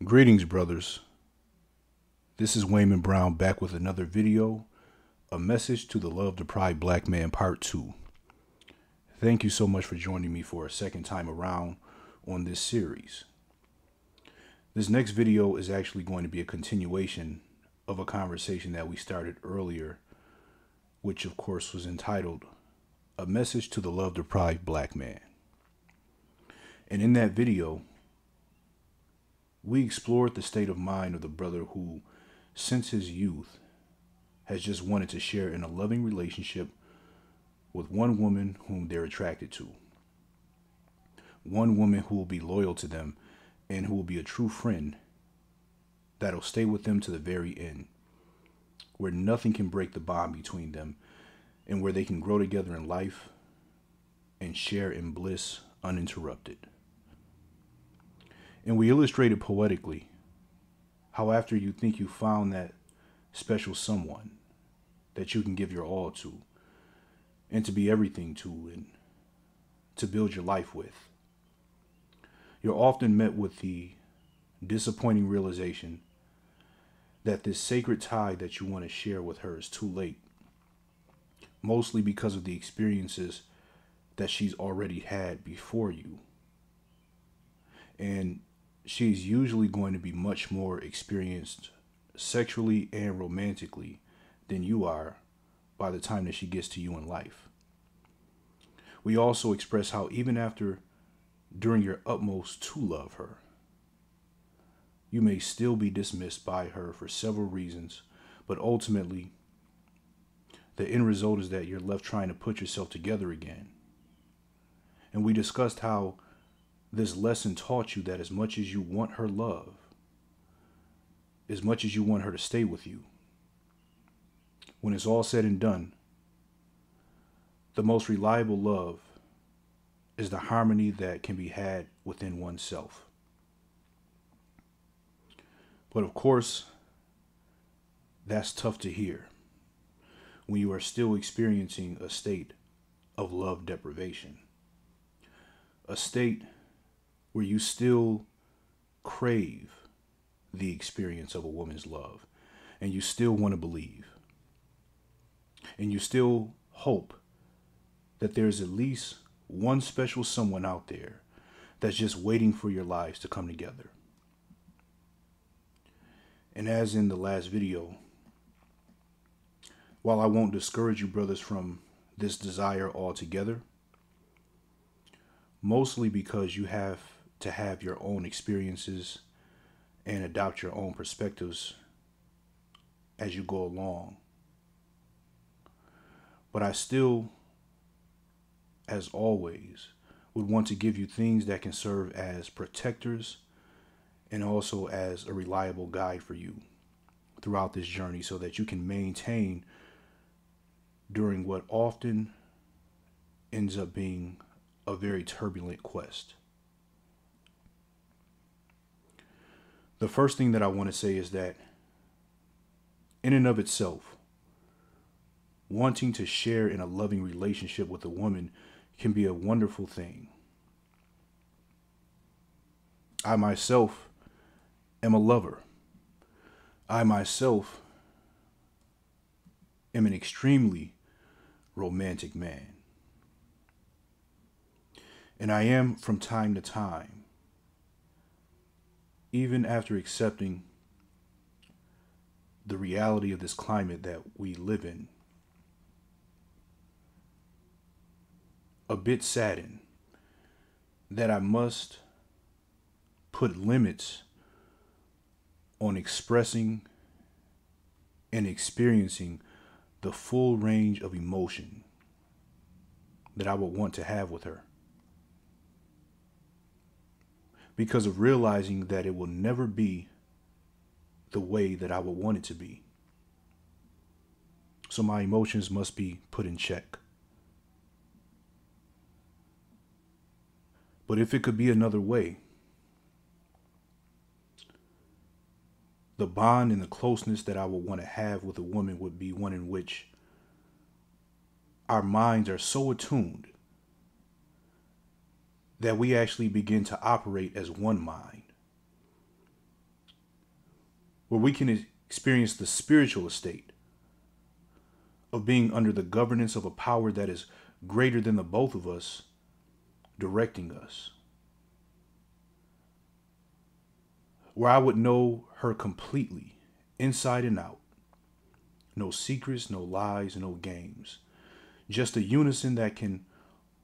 Greetings, brothers. This is Waymon Brown back with another video, a message to the Love Deprived Black Man Part 2. Thank you so much for joining me for a second time around on this series. This next video is actually going to be a continuation of a conversation that we started earlier, which of course was entitled, A Message to the Love Deprived Black Man. And in that video, we explored the state of mind of the brother who, since his youth, has just wanted to share in a loving relationship with one woman whom they're attracted to. One woman who will be loyal to them and who will be a true friend that'll stay with them to the very end, where nothing can break the bond between them and where they can grow together in life and share in bliss uninterrupted. And we illustrated poetically how after you think you found that special someone that you can give your all to and to be everything to and to build your life with, you're often met with the disappointing realization that this sacred tie that you want to share with her is too late, mostly because of the experiences that she's already had before you. And she's usually going to be much more experienced sexually and romantically than you are by the time that she gets to you in life. We also express how even after doing your utmost to love her, you may still be dismissed by her for several reasons, but ultimately the end result is that you're left trying to put yourself together again. And we discussed how this lesson taught you that as much as you want her love, as much as you want her to stay with you, when it's all said and done, the most reliable love is the harmony that can be had within oneself. But of course, that's tough to hear when you are still experiencing a state of love deprivation, a state where you still crave the experience of a woman's love, and you still want to believe, and you still hope that there's at least one special someone out there that's just waiting for your lives to come together. And as in the last video, while I won't discourage you brothers from this desire altogether, mostly because you have to have your own experiences and adopt your own perspectives as you go along. But I still, as always, would want to give you things that can serve as protectors and also as a reliable guide for you throughout this journey so that you can maintain during what often ends up being a very turbulent quest. The first thing that I want to say is that in and of itself, wanting to share in a loving relationship with a woman can be a wonderful thing. I myself am a lover. I myself am an extremely romantic man. And I am from time to time, even after accepting the reality of this climate that we live in, a bit saddened that I must put limits on expressing and experiencing the full range of emotion that I would want to have with her, because of realizing that it will never be the way that I would want it to be. So my emotions must be put in check. But if it could be another way, the bond and the closeness that I would want to have with a woman would be one in which our minds are so attuned that we actually begin to operate as one mind. where we can experience the spiritual estate of being under the governance of a power that is greater than the both of us, directing us. Where I would know her completely, inside and out. No secrets, no lies, no games. Just a unison that can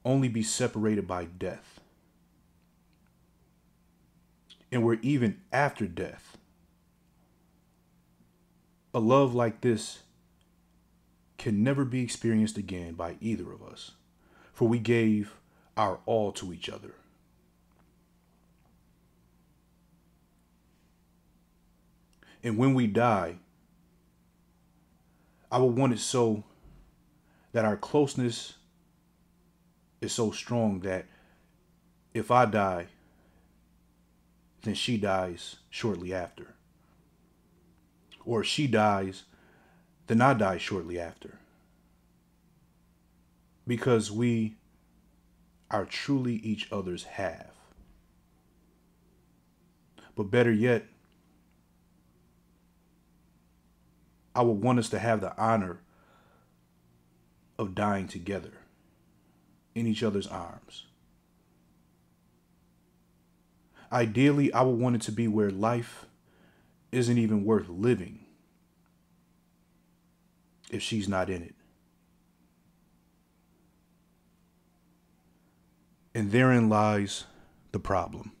only be separated by death. And where even after death, a love like this can never be experienced again by either of us, for we gave our all to each other. And when we die, I would want it so that our closeness is so strong that if I die, then she dies shortly after. Or if she dies, then I die shortly after. Because we are truly each other's half. But better yet, I would want us to have the honor of dying together in each other's arms. Ideally, I would want it to be where life isn't even worth living if she's not in it. And therein lies the problem.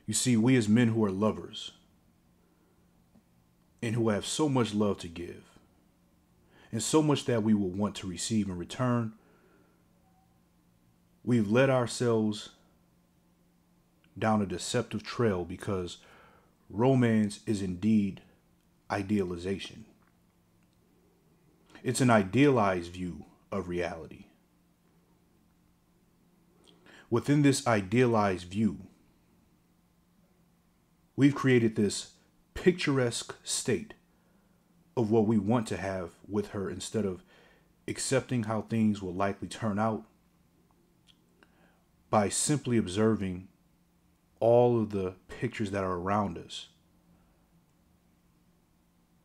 You see, we as men who are lovers and who have so much love to give, and so much that we will want to receive in return, we've led ourselves down a deceptive trail because romance is indeed idealization. It's an idealized view of reality. Within this idealized view, we've created this picturesque state of what we want to have with her instead of accepting how things will likely turn out by simply observing all of the pictures that are around us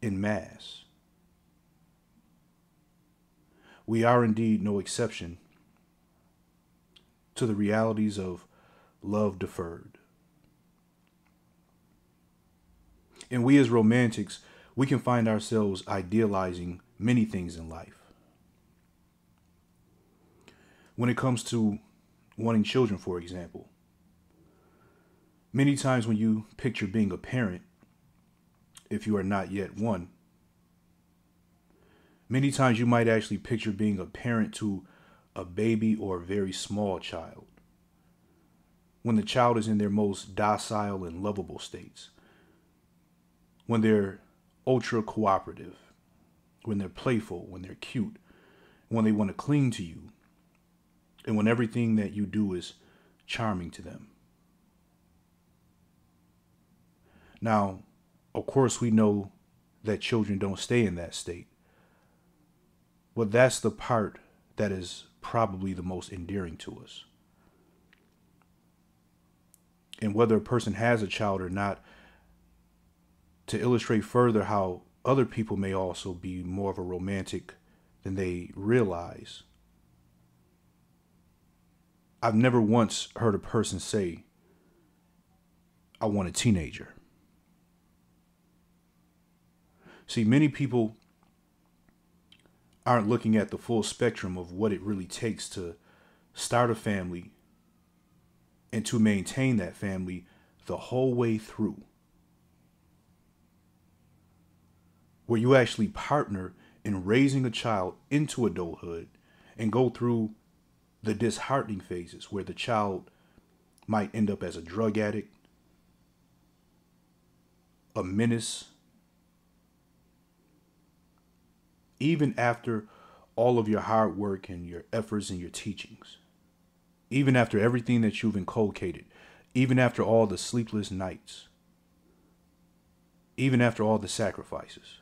in mass. We are indeed no exception to the realities of love deferred. And we as romantics, we can find ourselves idealizing many things in life. When it comes to wanting children, for example, many times when you picture being a parent, if you are not yet one, many times you might actually picture being a parent to a baby or a very small child, when the child is in their most docile and lovable states, when they're ultra cooperative, when they're playful, when they're cute, when they want to cling to you, and when everything that you do is charming to them. Now, of course, we know that children don't stay in that state, but that's the part that is probably the most endearing to us. And whether a person has a child or not, to illustrate further how other people may also be more of a romantic than they realize, I've never once heard a person say, I want a teenager. See, many people aren't looking at the full spectrum of what it really takes to start a family and to maintain that family the whole way through, where you actually partner in raising a child into adulthood and go through the disheartening phases where the child might end up as a drug addict, a menace, even after all of your hard work and your efforts and your teachings, even after everything that you've inculcated, even after all the sleepless nights, even after all the sacrifices.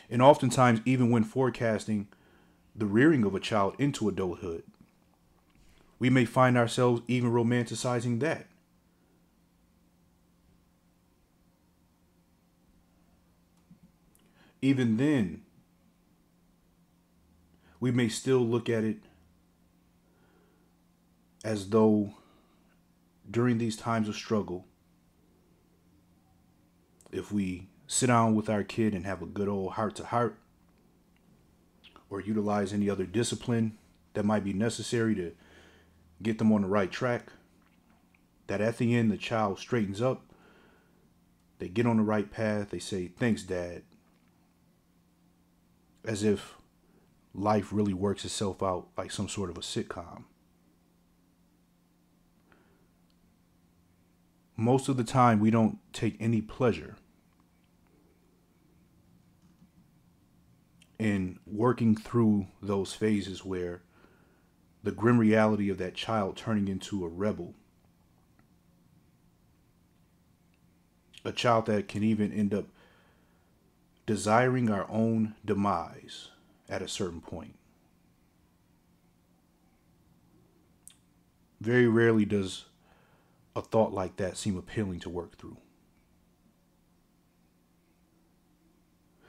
And oftentimes, even when forecasting the rearing of a child into adulthood, we may find ourselves even romanticizing that. even then, we may still look at it as though during these times of struggle, if we sit down with our kid and have a good old heart to heart, or utilize any other discipline that might be necessary to get them on the right track, that at the end the child straightens up, they get on the right path, they say, "Thanks, Dad," as if life really works itself out like some sort of a sitcom. Most of the time, we don't take any pleasure in working through those phases where the grim reality of that child turning into a rebel, a child that can even end up desiring our own demise at a certain point. Very rarely does a thought like that seem appealing to work through.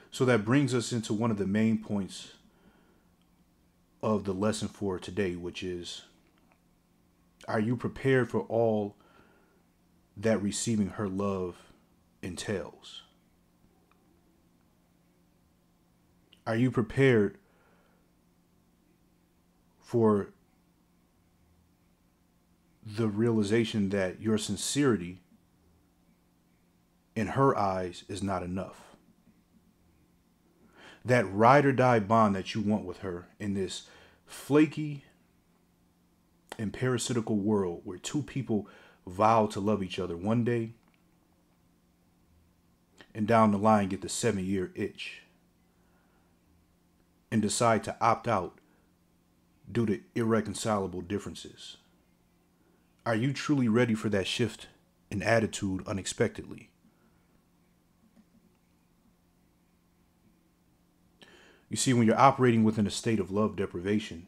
So that brings us into one of the main points of the lesson for today, which is, are you prepared for all that receiving her love entails? Are you prepared for the realization that your sincerity in her eyes is not enough? That ride or die bond that you want with her in this flaky and parasitical world where two people vow to love each other one day and down the line get the 7-year itch and decide to opt out due to irreconcilable differences. Are you truly ready for that shift in attitude unexpectedly? You see, when you're operating within a state of love deprivation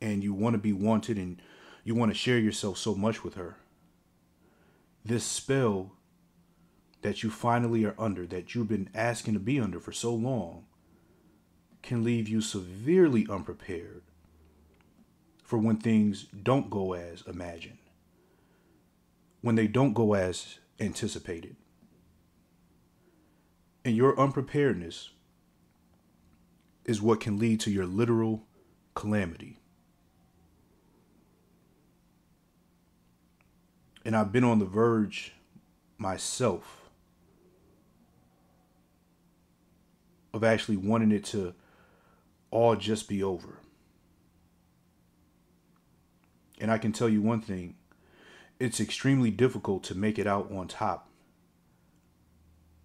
and you want to be wanted and you want to share yourself so much with her, this spell that you finally are under, that you've been asking to be under for so long, can leave you severely unprepared for when things don't go as imagined, when they don't go as anticipated. And your unpreparedness is what can lead to your literal calamity. And I've been on the verge myself of actually wanting it to all just be over. And I can tell you one thing, it's extremely difficult to make it out on top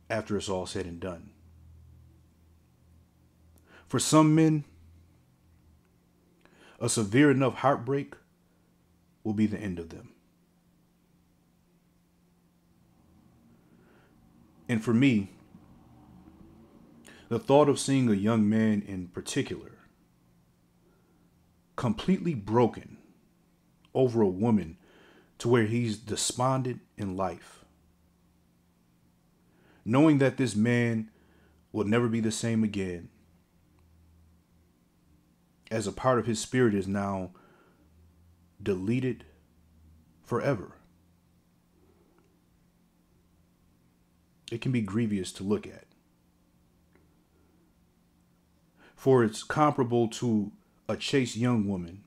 after it's all said and done. For some men, a severe enough heartbreak will be the end of them. And for me, the thought of seeing a young man in particular completely broken over a woman to where he's despondent in life, knowing that this man will never be the same again, as a part of his spirit is now deleted forever. It can be grievous to look at. For it's comparable to a chaste young woman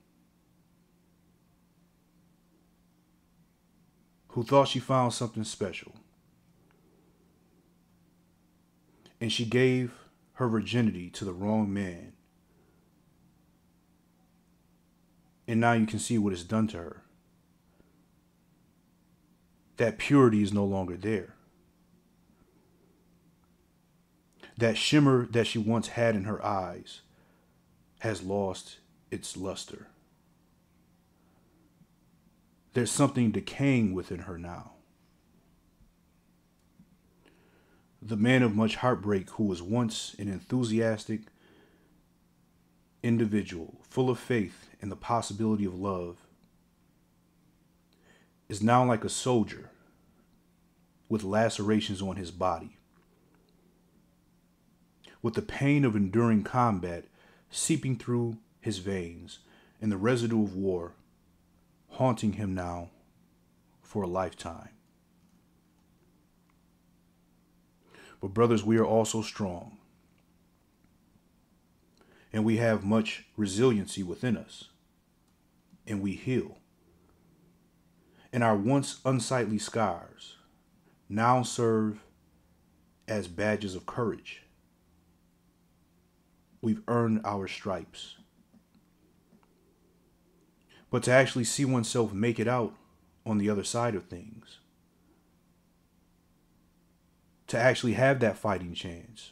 who thought she found something special, and she gave her virginity to the wrong man. And now you can see what it's done to her. That purity is no longer there. That shimmer that she once had in her eyes has lost its luster. There's something decaying within her now. The man of much heartbreak who was once an enthusiastic individual, full of faith in the possibility of love, is now like a soldier with lacerations on his body, with the pain of enduring combat seeping through his veins and the residue of war haunting him now for a lifetime. But brothers, we are also strong, and we have much resiliency within us, and we heal. And our once unsightly scars now serve as badges of courage. We've earned our stripes. But to actually see oneself make it out on the other side of things, to actually have that fighting chance,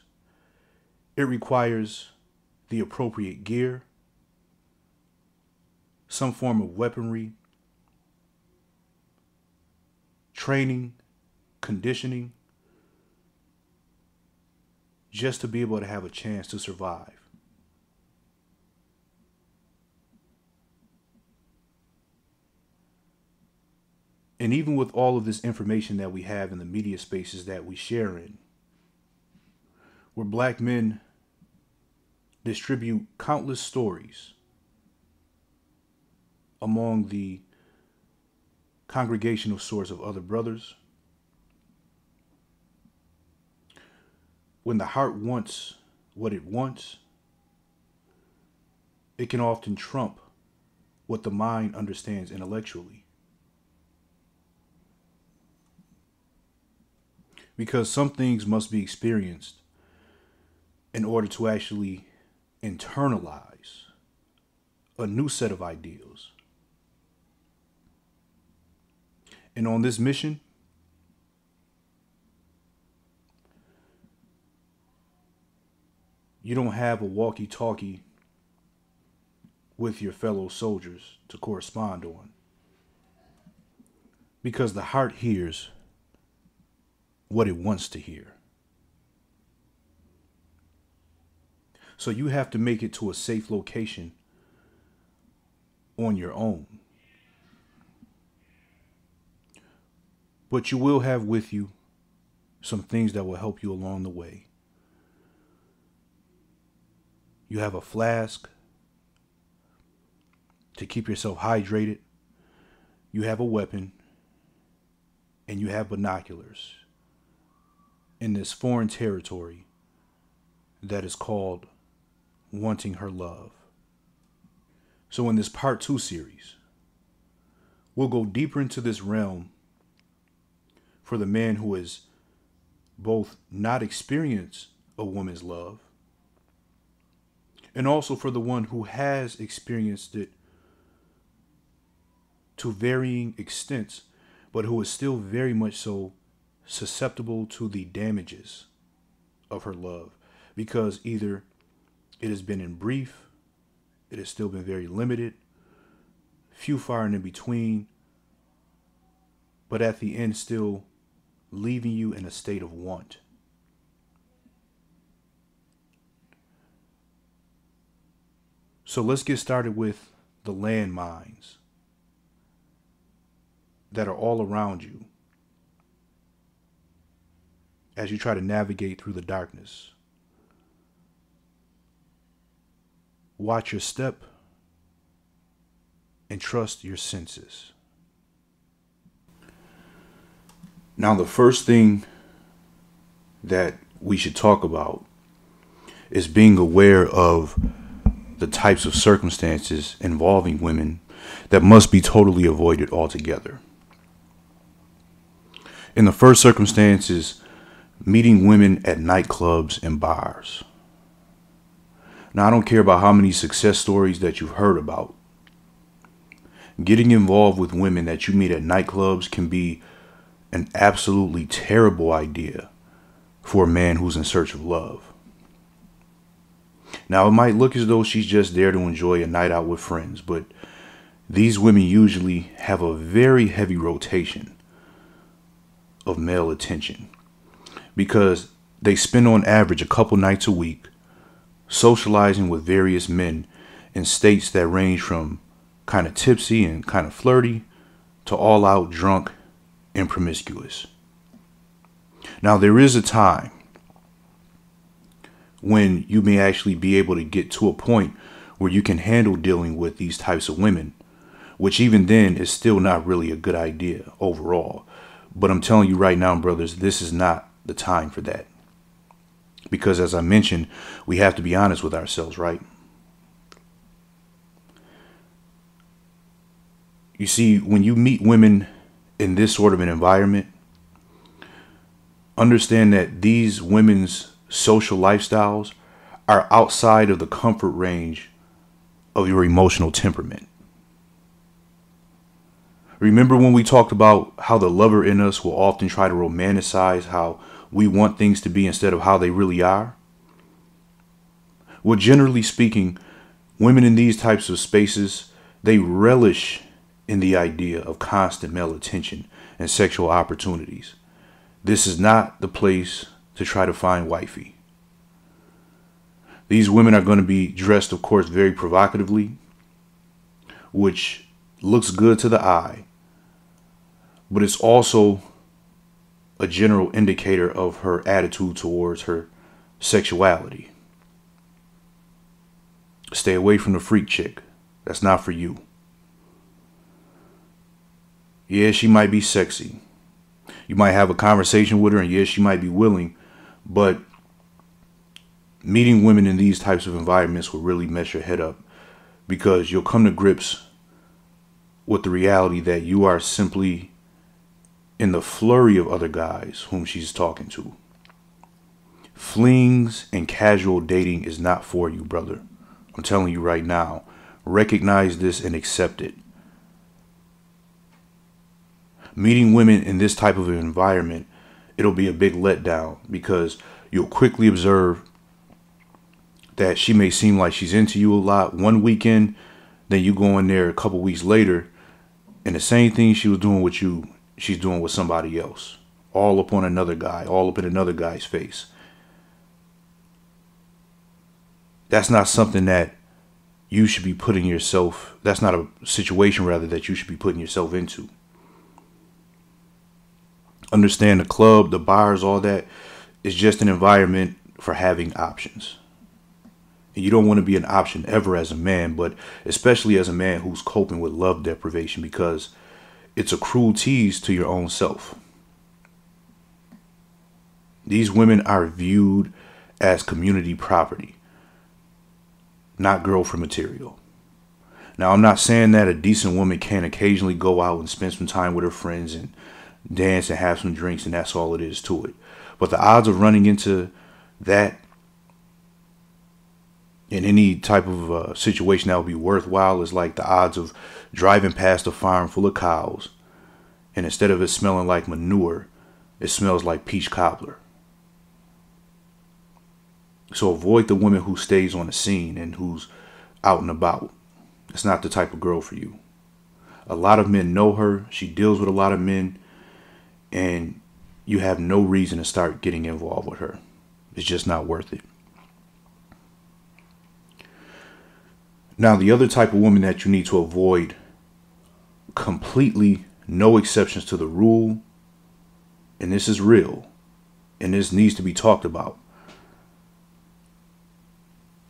it requires the appropriate gear, some form of weaponry, training, conditioning, just to be able to have a chance to survive. And even with all of this information that we have in the media spaces that we share in, where black men distribute countless stories among the congregational sorts of other brothers, when the heart wants what it wants, it can often trump what the mind understands intellectually. Because some things must be experienced in order to actually internalize a new set of ideals. And on this mission, you don't have a walkie-talkie with your fellow soldiers to correspond on. Because the heart hears what it wants to hear. So you have to make it to a safe location on your own. But you will have with you some things that will help you along the way. You have a flask to keep yourself hydrated. You have a weapon, and you have binoculars in this foreign territory that is called wanting her love. So in this part 2 series, we'll go deeper into this realm for the man who has both not experienced a woman's love, and also for the one who has experienced it to varying extents, but who is still very much so susceptible to the damages of her love, because either it has been in brief, it has still been very limited, few far and in between, but at the end still leaving you in a state of want. So let's get started with the landmines that are all around you as you try to navigate through the darkness. Watch your step and trust your senses. Now, the first thing that we should talk about is being aware of the types of circumstances involving women that must be totally avoided altogether. In the first circumstance is meeting women at nightclubs and bars. Now, I don't care about how many success stories that you've heard about. Getting involved with women that you meet at nightclubs can be an absolutely terrible idea for a man who's in search of love. Now, it might look as though she's just there to enjoy a night out with friends, but these women usually have a very heavy rotation of male attention because they spend on average a couple nights a week socializing with various men in states that range from kind of tipsy and kind of flirty to all out drunk and promiscuous. Now, there is a time when you may actually be able to get to a point where you can handle dealing with these types of women, which even then is still not really a good idea overall. But I'm telling you right now, brothers, this is not the time for that. Because as I mentioned, we have to be honest with ourselves, right? You see, when you meet women in this sort of an environment, understand that these women's social lifestyles are outside of the comfort range of your emotional temperament. Remember when we talked about how the lover in us will often try to romanticize how we want things to be instead of how they really are? Well, generally speaking, women in these types of spaces, they relish in the idea of constant male attention and sexual opportunities. This is not the place to try to find wifey. These women are going to be dressed, of course, very provocatively, which looks good to the eye, but it's also a general indicator of her attitude towards her sexuality. Stay away from the freak chick. That's not for you. Yeah, she might be sexy. You might have a conversation with her, and yes, she might be willing, but meeting women in these types of environments will really mess your head up, because you'll come to grips with the reality that you are simply in the flurry of other guys whom she's talking to. Flings and casual dating is not for you, brother. I'm telling you right now. Recognize this and accept it. Meeting women in this type of an environment, it'll be a big letdown, because you'll quickly observe that she may seem like she's into you a lot one weekend, then you go in there a couple weeks later, and the same thing she was doing with you, she's doing with somebody else. All up on another guy, all up in another guy's face. That's not something that you should be putting yourself, that's not a situation rather that you should be putting yourself into. Understand the club, the bars, all that is just an environment for having options. And you don't want to be an option ever as a man, but especially as a man who's coping with love deprivation, because it's a cruel tease to your own self. These women are viewed as community property, not girlfriend material. Now, I'm not saying that a decent woman can't occasionally go out and spend some time with her friends and dance and have some drinks, and that's all it is to it. But the odds of running into that in any type of situation that would be worthwhile is like the odds of driving past a farm full of cows, and instead of it smelling like manure, it smells like peach cobbler. So avoid the woman who stays on the scene and who's out and about. It's not the type of girl for you. A lot of men know her. She deals with a lot of men. And you have no reason to start getting involved with her. It's just not worth it. Now, the other type of woman that you need to avoid, completely no exceptions to the rule, and this is real, and this needs to be talked about.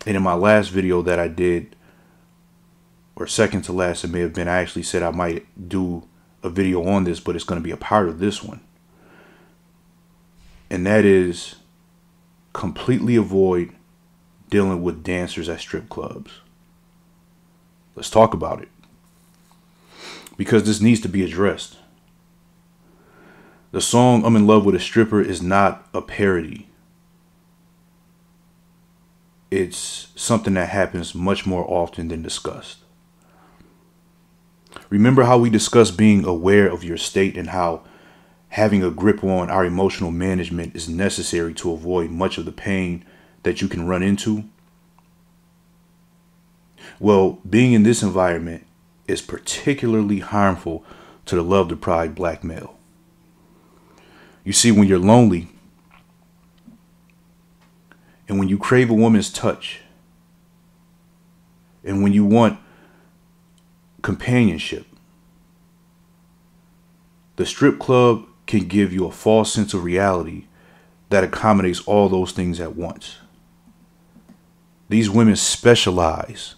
And in my last video that I did, or second to last, it may have been, I actually said I might do a video on this, but it's going to be a part of this one. And that is completely avoid dealing with dancers at strip clubs. Let's talk about it, because this needs to be addressed. The song "I'm in Love with a Stripper" is not a parody. It's something that happens much more often than discussed. Remember how we discussed being aware of your state and how having a grip on our emotional management is necessary to avoid much of the pain that you can run into? Well, being in this environment is particularly harmful to the love deprived black male. You see, when you're lonely and when you crave a woman's touch and when you want companionship, the strip club can give you a false sense of reality that accommodates all those things at once. These women specialize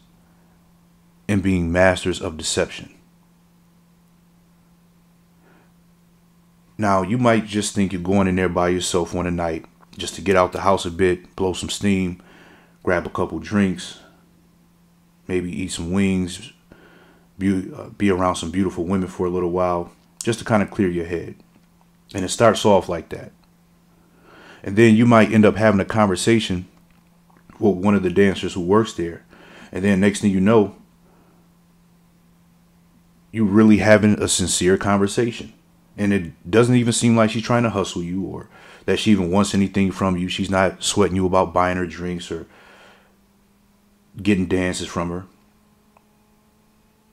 in being masters of deception. Now, you might just think you're going in there by yourself one night just to get out the house a bit, blow some steam, grab a couple drinks, maybe eat some wings, be around some beautiful women for a little while, just to kind of clear your head. And it starts off like that. And then you might end up having a conversation with one of the dancers who works there. And then next thing you know, you really having a sincere conversation. And it doesn't even seem like she's trying to hustle you or that she even wants anything from you. She's not sweating you about buying her drinks or getting dances from her.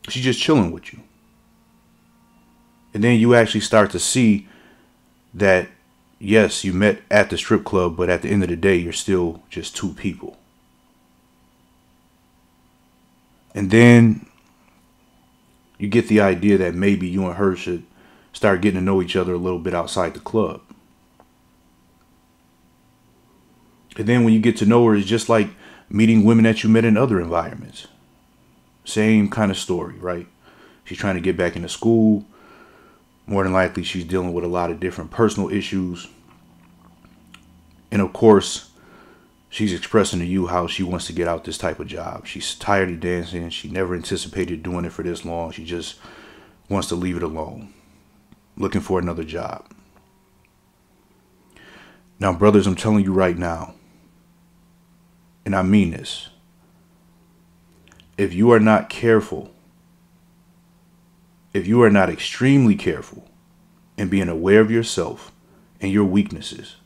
She's just chilling with you. And then you actually start to see that, yes, you met at the strip club, but at the end of the day, you're still just two people. And then you get the idea that maybe you and her should start getting to know each other a little bit outside the club. And then when you get to know her, it's just like meeting women that you met in other environments. Same kind of story, right? She's trying to get back into school. More than likely, she's dealing with a lot of different personal issues. And of course, she's expressing to you how she wants to get out this type of job. She's tired of dancing. She never anticipated doing it for this long. She just wants to leave it alone. Looking for another job. Now, brothers, I'm telling you right now, and I mean this, if you are not careful, if you are not extremely careful in being aware of yourself and your weaknesses,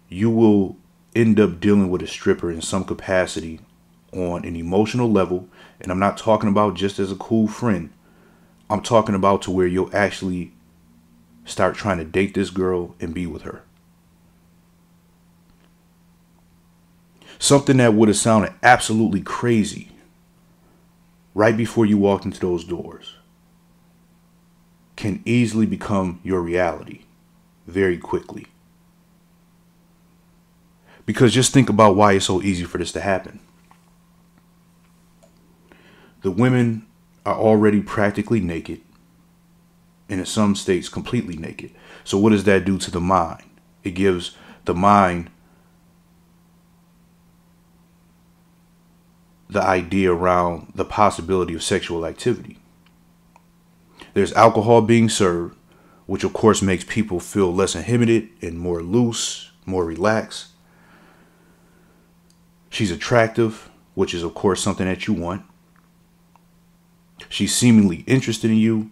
you will end up dealing with a stripper in some capacity on an emotional level. And I'm not talking about just as a cool friend. I'm talking about to where you'll actually start trying to date this girl and be with her. Something that would have sounded absolutely crazy right before you walked into those doors can easily become your reality very quickly. Because just think about why it's so easy for this to happen. The women are already practically naked, and in some states completely naked. So what does that do to the mind? It gives the mind the idea around the possibility of sexual activity. There's alcohol being served, which of course makes people feel less inhibited and more loose, more relaxed. She's attractive, which is of course something that you want. She's seemingly interested in you,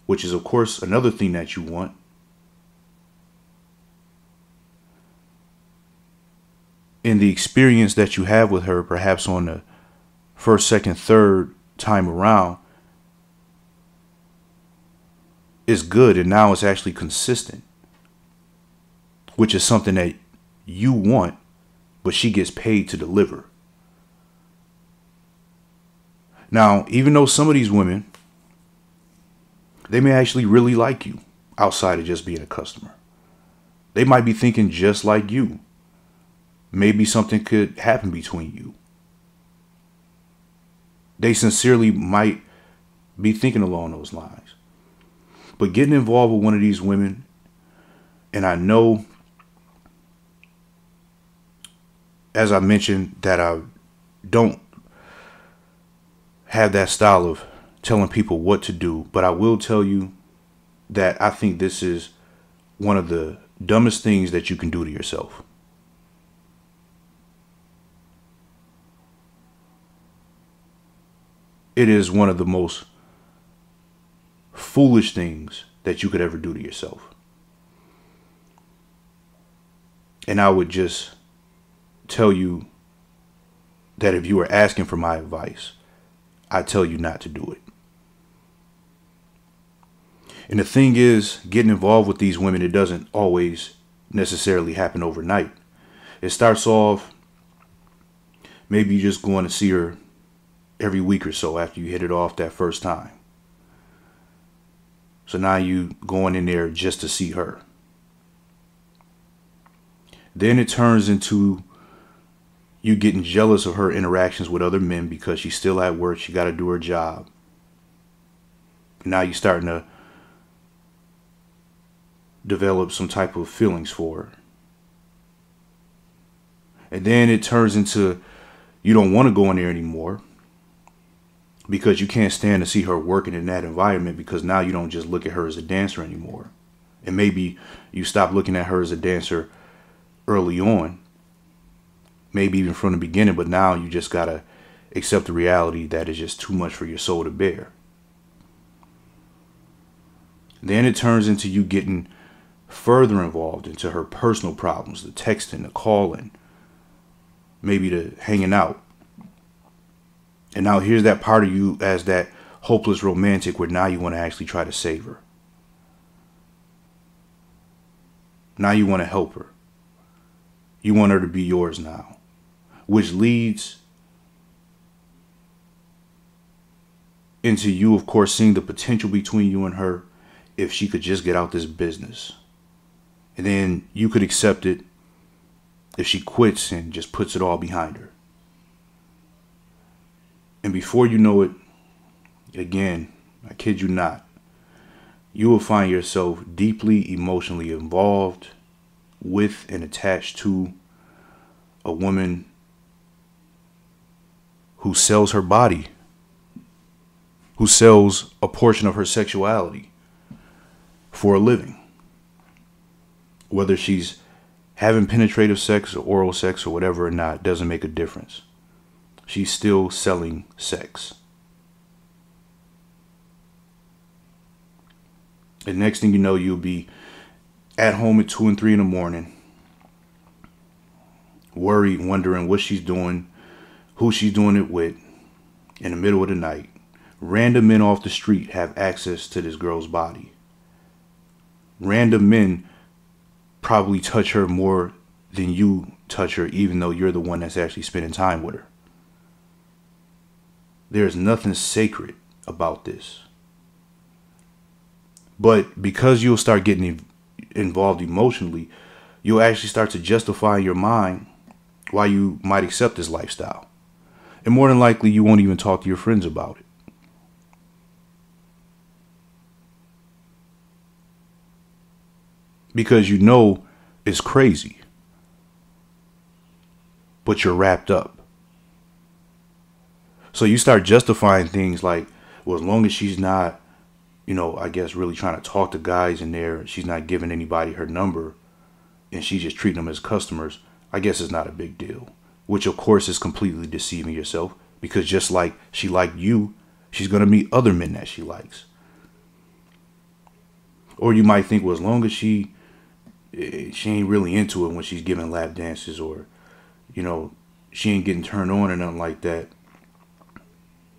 which is of course another thing that you want. And the experience that you have with her, perhaps on the first, second, third time around, is good, and now it's actually consistent, which is something that you want, but she gets paid to deliver. Now, even though some of these women, they may actually really like you outside of just being a customer. They might be thinking just like you. Maybe something could happen between you. They sincerely might be thinking along those lines. But getting involved with one of these women, and I know, as I mentioned, that I don't have that style of telling people what to do, but I will tell you that I think this is one of the dumbest things that you can do to yourself. It is one of the most foolish things that you could ever do to yourself. And I would just tell you that if you were asking for my advice, I tell you not to do it. And the thing is, getting involved with these women, it doesn't always necessarily happen overnight. It starts off, maybe you just going to see her every week or so after you hit it off that first time. So now you going in there just to see her. Then it turns into You getting jealous of her interactions with other men because she's still at work. She got to do her job. Now you're starting to develop some type of feelings for her. And then it turns into you don't want to go in there anymore because you can't stand to see her working in that environment, because now you don't just look at her as a dancer anymore. And maybe you stop looking at her as a dancer early on, maybe even from the beginning, but now you just got to accept the reality that it's just too much for your soul to bear. Then it turns into you getting further involved into her personal problems, the texting, the calling, maybe the hanging out. And now here's that part of you as that hopeless romantic where now you want to actually try to save her. Now you want to help her. You want her to be yours now, which leads into you, of course, seeing the potential between you and her if she could just get out this business. And then you could accept it if she quits and just puts it all behind her. And before you know it, again, I kid you not, you will find yourself deeply emotionally involved with and attached to a woman who sells her body, who sells a portion of her sexuality for a living. Whether she's having penetrative sex or oral sex or whatever or not, doesn't make a difference. She's still selling sex. And next thing you know, you'll be at home at 2 and 3 in the morning, worried, wondering what she's doing, who she's doing it with, in the middle of the night. Random men off the street have access to this girl's body. Random men probably touch her more than you touch her, even though you're the one that's actually spending time with her. There's nothing sacred about this. But because you'll start getting involved emotionally, you'll actually start to justify in your mind why you might accept this lifestyle. And more than likely, you won't even talk to your friends about it. Because you know it's crazy. But you're wrapped up. So you start justifying things like, well, as long as she's not, I guess really trying to talk to guys in there, she's not giving anybody her number, and she's just treating them as customers, I guess it's not a big deal. Which, of course, is completely deceiving yourself, because just like she liked you, she's going to meet other men that she likes. Or you might think, well, as long as she ain't really into it when she's giving lap dances, or, she ain't getting turned on or nothing like that,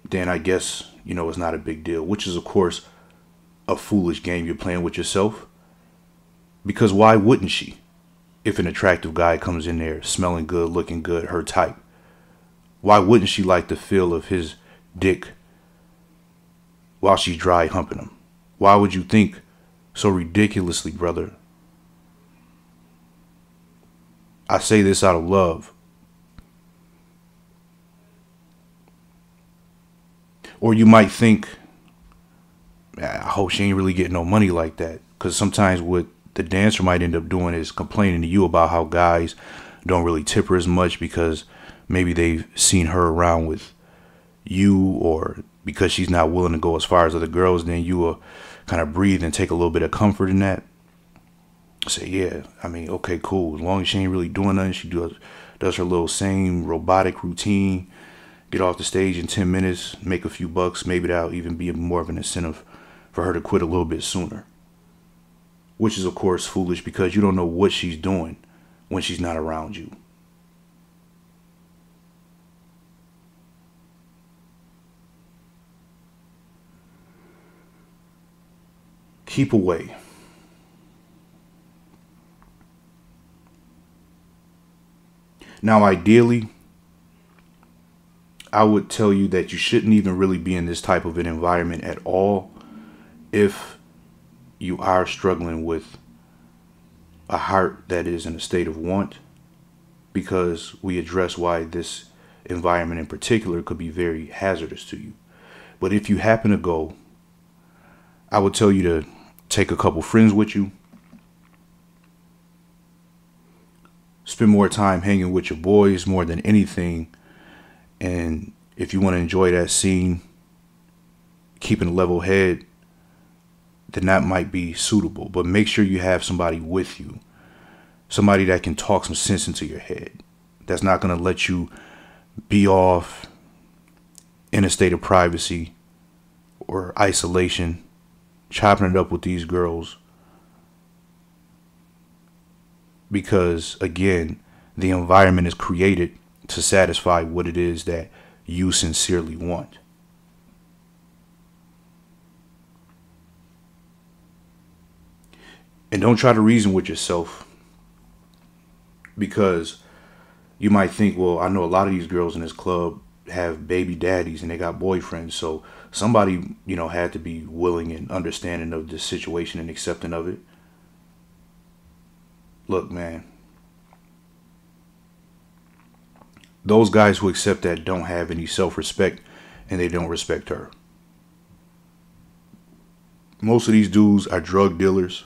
then I guess, it's not a big deal. Which is, of course, a foolish game you're playing with yourself. Because why wouldn't she? If an attractive guy comes in there smelling good, looking good, her type, why wouldn't she like the feel of his dick while she's dry humping him? Why would you think so ridiculously, brother? I say this out of love. Or you might think, I hope she ain't really getting no money like that. Because sometimes what the dancer might end up doing is complaining to you about how guys don't really tip her as much because maybe they've seen her around with you, or because she's not willing to go as far as other girls. Then you will kind of breathe and take a little bit of comfort in that. Say, yeah, okay, cool. As long as she ain't really doing nothing, she does her little same robotic routine, get off the stage in 10 minutes, make a few bucks. Maybe that'll even be more of an incentive for her to quit a little bit sooner. Which is, of course, foolish, because you don't know what she's doing when she's not around you. Keep away. Now, ideally, I would tell you that you shouldn't even really be in this type of an environment at all if you are struggling with a heart that is in a state of want, because we address why this environment in particular could be very hazardous to you. But if you happen to go, I would tell you to take a couple friends with you. Spend more time hanging with your boys more than anything. And if you want to enjoy that scene, keeping a level head, then that might be suitable. But make sure you have somebody with you. Somebody that can talk some sense into your head. That's not going to let you be off in a state of privacy or isolation, chopping it up with these girls. Because, again, the environment is created to satisfy what it is that you sincerely want. And don't try to reason with yourself, because you might think, well, I know a lot of these girls in this club have baby daddies and they got boyfriends. So somebody, had to be willing and understanding of this situation and accepting of it. Look, man, those guys who accept that don't have any self-respect, and they don't respect her. Most of these dudes are drug dealers.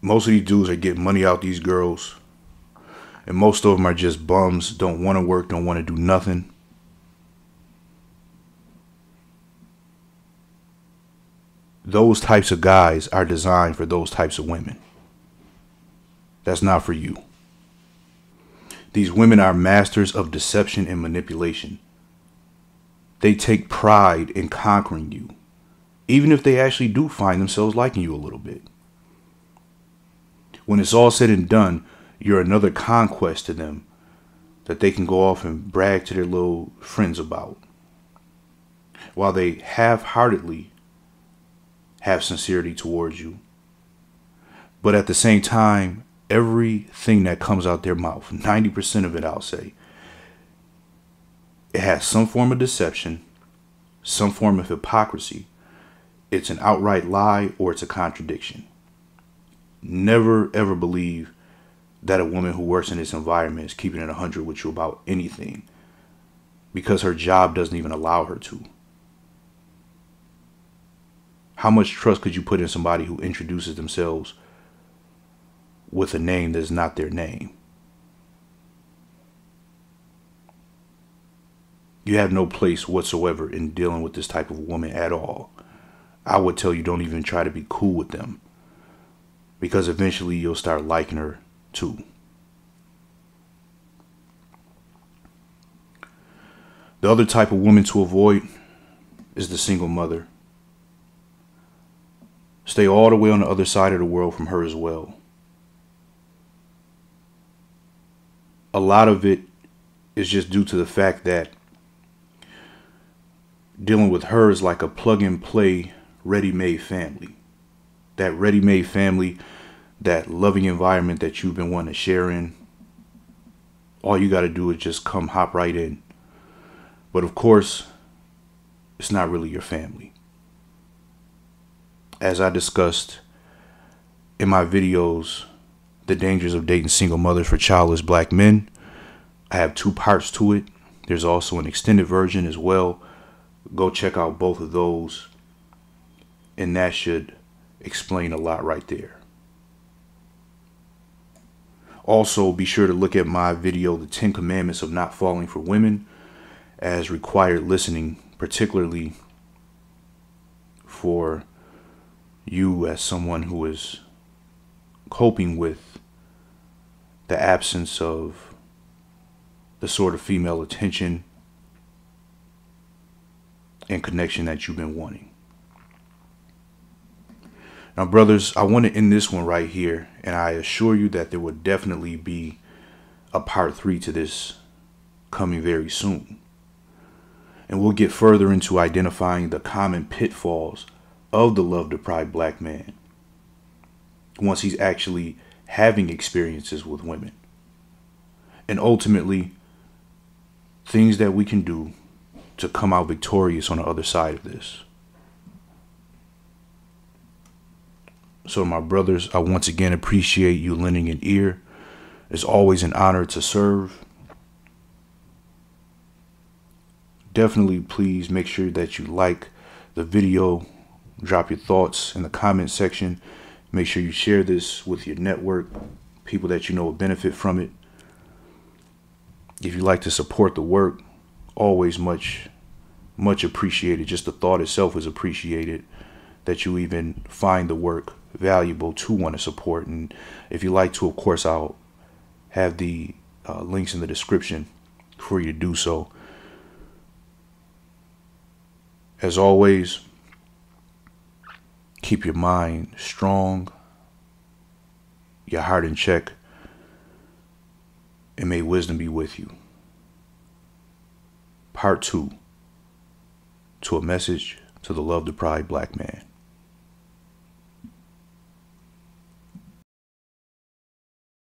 Most of these dudes are getting money out these girls. And most of them are just bums, don't want to work, don't want to do nothing. Those types of guys are designed for those types of women. That's not for you. These women are masters of deception and manipulation. They take pride in conquering you, even if they actually do find themselves liking you a little bit. When it's all said and done, you're another conquest to them that they can go off and brag to their little friends about, while they half-heartedly have sincerity towards you. But at the same time, everything that comes out their mouth, 90% of it, I'll say, it has some form of deception, some form of hypocrisy. It's an outright lie or it's a contradiction. Never, ever believe that a woman who works in this environment is keeping it 100 with you about anything, because her job doesn't even allow her to. How much trust could you put in somebody who introduces themselves with a name that's not their name? You have no place whatsoever in dealing with this type of woman at all. I would tell you, don't even try to be cool with them, because eventually you'll start liking her too. The other type of woman to avoid is the single mother. Stay all the way on the other side of the world from her as well. A lot of it is just due to the fact that dealing with her is like a plug-and-play, ready-made family. That ready-made family, that loving environment that you've been wanting to share in. All you got to do is just hop right in. But of course, it's not really your family. As I discussed in my videos, The Dangers of Dating Single Mothers for Childless Black Men, I have 2 parts to it. There's also an extended version as well. Go check out both of those, and that should explain a lot right there. Also, be sure to look at my video, The 10 Commandments of Not Falling for Women, as required listening, particularly for you as someone who is coping with the absence of the sort of female attention and connection that you've been wanting. Now, brothers, I want to end this one right here, and I assure you that there will definitely be a part 3 to this coming very soon. And we'll get further into identifying the common pitfalls of the love deprived black man once he's actually having experiences with women, and ultimately things that we can do to come out victorious on the other side of this. So my brothers, I once again appreciate you lending an ear It's always an honor to serve. Definitely please make sure that you like the video, drop your thoughts in the comment section. Make sure you share this with your network, people that you know will benefit from it. If you like to support the work, always much appreciated. Just the thought itself is appreciated, that you even find the work valuable to want to support. And if you like to, of course, I'll have the links in the description for you to do so. As always, keep your mind strong, your heart in check, and may wisdom be with you. Part 2, to a message to the love deprived black man.